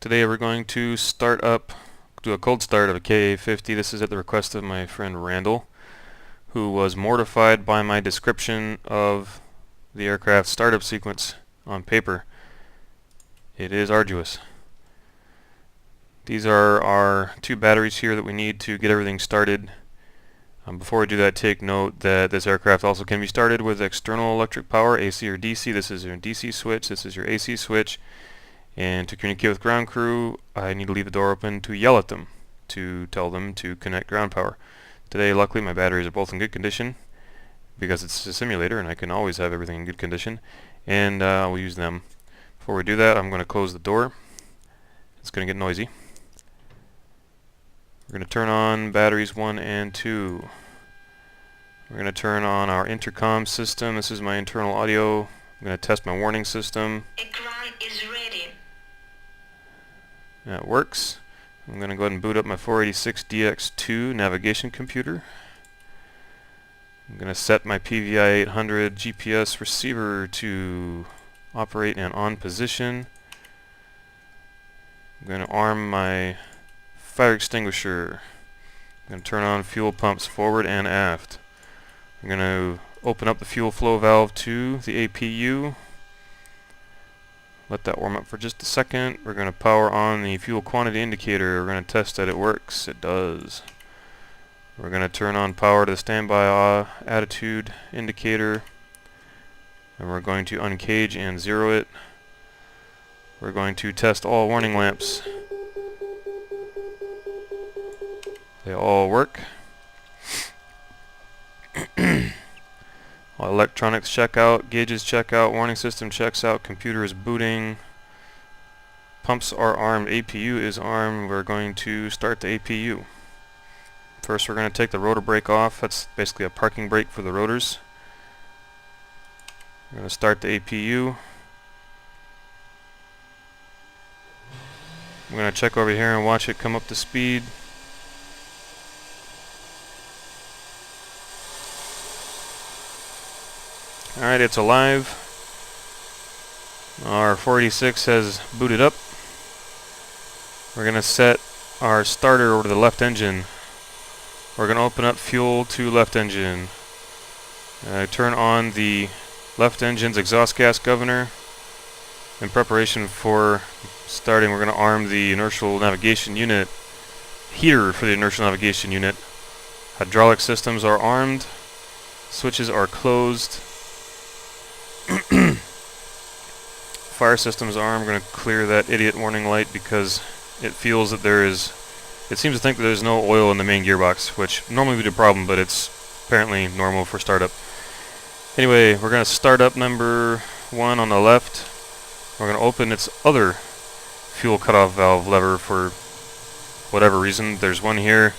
Today we're going to do a cold start of a KA-50. This is at the request of my friend Randall, who was mortified by my description of the aircraft startup sequence on paper. It is arduous. These are our two batteries here that we need to get everything started. Before we do that, take note that this aircraft also can be started with external electric power, AC or DC. This is your DC switch, this is your AC switch. And to communicate with ground crew, I need to leave the door open to yell at them, to tell them to connect ground power. Today, luckily, my batteries are both in good condition, because it's a simulator and I can always have everything in good condition, and I'll use them. Before we do that, I'm going to close the door. It's going to get noisy. We're going to turn on batteries 1 and 2. We're going to turn on our intercom system. This is my internal audio. I'm going to test my warning system. Ekran is ready. That works. I'm going to go ahead and boot up my 486DX2 navigation computer. I'm going to set my PVI 800 GPS receiver to operate and on position. I'm going to arm my fire extinguisher. I'm going to turn on fuel pumps forward and aft. I'm going to open up the fuel flow valve to the APU. Let that warm up for just a second. We're going to power on the fuel quantity indicator. We're going to test that it works. It does. We're going to turn on power to the standby attitude indicator. And we're going to uncage and zero it. We're going to test all warning lamps. They all work. All electronics check out, gauges check out, warning system checks out, computer is booting, pumps are armed, APU is armed. We're going to start the APU. First we're going to take the rotor brake off. That's basically a parking brake for the rotors. We're going to start the APU. I'm going to check over here and watch it come up to speed. Alright, it's alive. Our 486 has booted up. We're going to set our starter over to the left engine. We're going to open up fuel to left engine. Turn on the left engine's exhaust gas governor. In preparation for starting, we're going to arm the inertial navigation unit. Heater for the inertial navigation unit. Hydraulic systems are armed. Switches are closed. Fire systems arm. We're going to clear that idiot warning light because it feels that it seems to think that there's no oil in the main gearbox, which normally would be a problem, but it's apparently normal for startup. Anyway, we're going to start up number 1 on the left. We're going to open its other fuel cutoff valve lever for whatever reason. There's one here.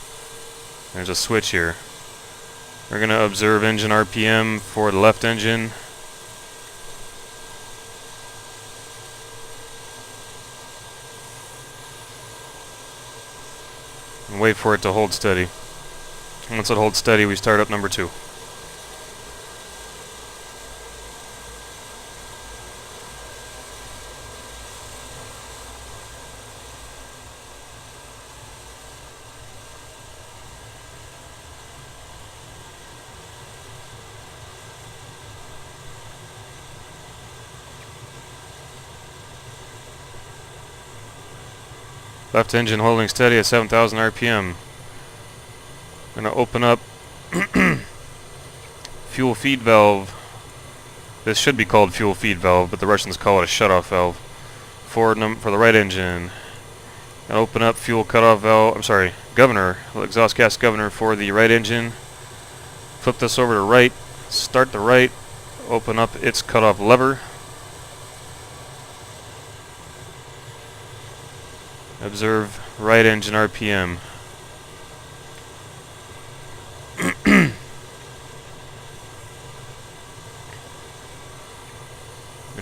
There's a switch here. We're going to observe engine RPM for the left engine. And wait for it to hold steady. Once it holds steady, we start up number 2. Left engine holding steady at 7,000 RPM. I'm going to open up fuel feed valve. This should be called fuel feed valve, but the Russians call it a shutoff valve for the right engine. And open up fuel cutoff valve. I'm sorry, governor, exhaust gas governor for the right engine. Flip this over to right. Start the right. Open up its cutoff lever. Observe right engine RPM.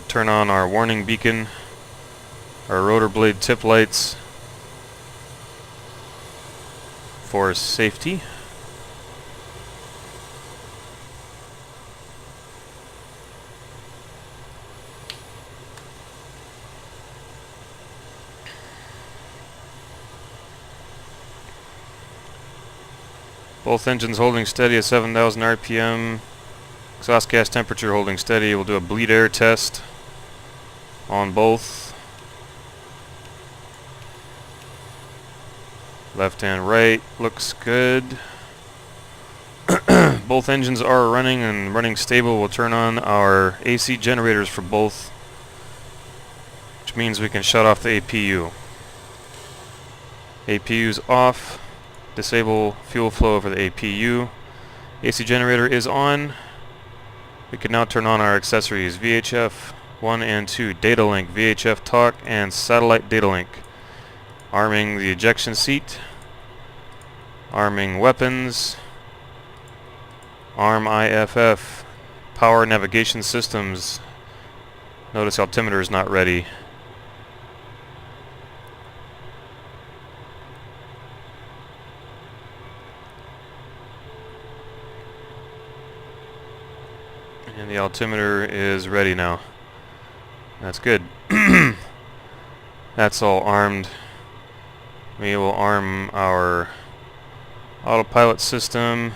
Turn on our warning beacon, our rotor blade tip lights for safety. Both engines holding steady at 7,000 RPM. Exhaust gas temperature holding steady. We'll do a bleed air test on both. Left and right looks good. Both engines are running and running stable. We'll turn on our AC generators for both, which means we can shut off the APU. APU's off. Disable fuel flow for the APU. AC generator is on. We can now turn on our accessories: VHF 1 and 2, data link, VHF talk, and satellite data link. Arming the ejection seat. Arming weapons. Arm IFF. Power navigation systems. Notice altimeter is not ready. And the altimeter is ready now. That's good. That's all armed. We will arm our autopilot system.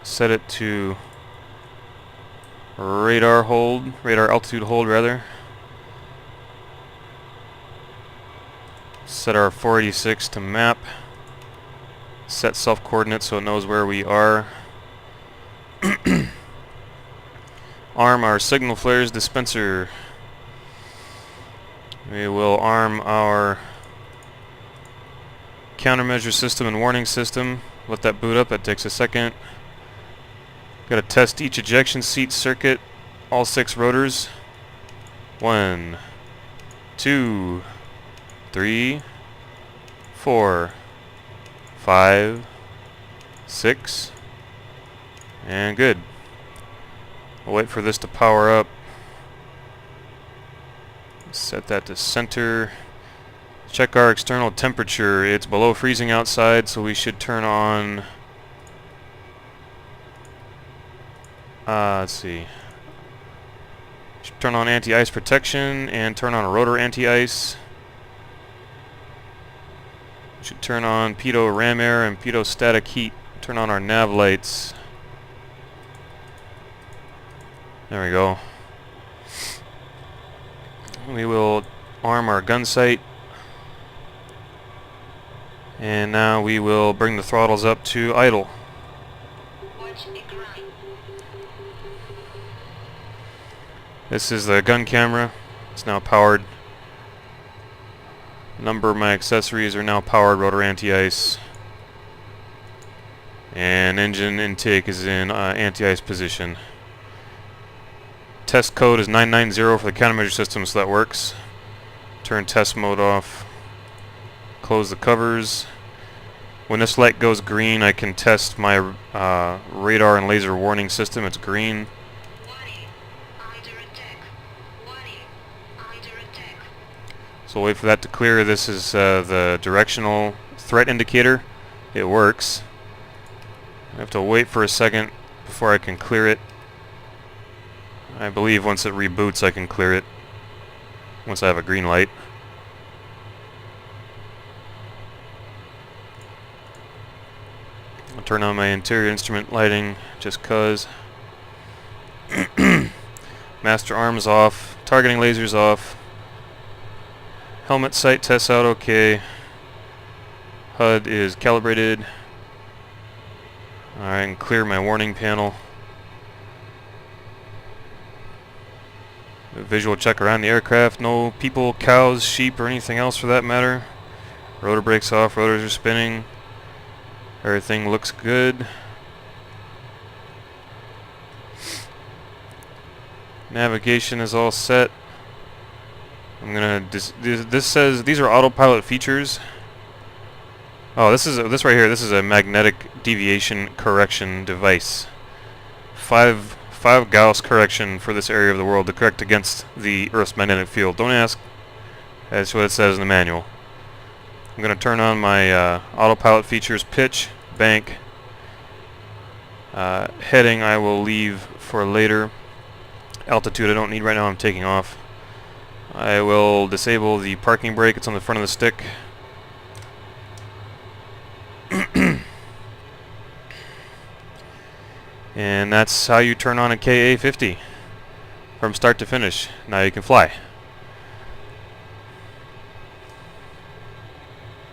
Set it to radar altitude hold rather. Set our 486 to map. Set self coordinates so it knows where we are. Arm our signal flares dispenser. We will arm our countermeasure system and warning system. Let that boot up. That takes a second. Got to test each ejection seat circuit, all 6 rotors. 1, 2, 3, 4, 5, 6, and good. We'll wait for this to power up. Set that to center. Check our external temperature. It's below freezing outside, so we should turn on... let's see. Should turn on anti-ice protection and turn on rotor anti-ice. Should turn on pitot ram air and pitot static heat. Turn on our nav lights. There we go. We will arm our gun sight. And now we will bring the throttles up to idle. This is the gun camera. It's now powered. A number of my accessories are now powered. Rotor anti-ice. And engine intake is in anti-ice position. Test code is 990 for the countermeasure system, so that works. Turn test mode off. Close the covers. When this light goes green, I can test my radar and laser warning system. It's green. So we'll wait for that to clear. This is the directional threat indicator. It works. I have to wait for a second before I can clear it. I believe once it reboots I can clear it. Once I have a green light. I'll turn on my interior instrument lighting just cause. Master arms off. Targeting lasers off. Helmet sight tests out okay. HUD is calibrated. Alright, I can clear my warning panel. A visual check around the aircraft. No people, cows, sheep, or anything else for that matter. Rotor brakes off, rotors are spinning. Everything looks good. Navigation is all set. I'm gonna this says these are autopilot features. Oh, this right here. This is a magnetic deviation correction device. 5 Gauss correction for this area of the world to correct against the Earth's magnetic field. Don't ask. That's what it says in the manual. I'm gonna turn on my autopilot features: pitch, bank, heading. I will leave for later. Altitude I don't need right now. I'm taking off. I will disable the parking brake. It's on the front of the stick. And that's how you turn on a KA-50 from start to finish. Now you can fly.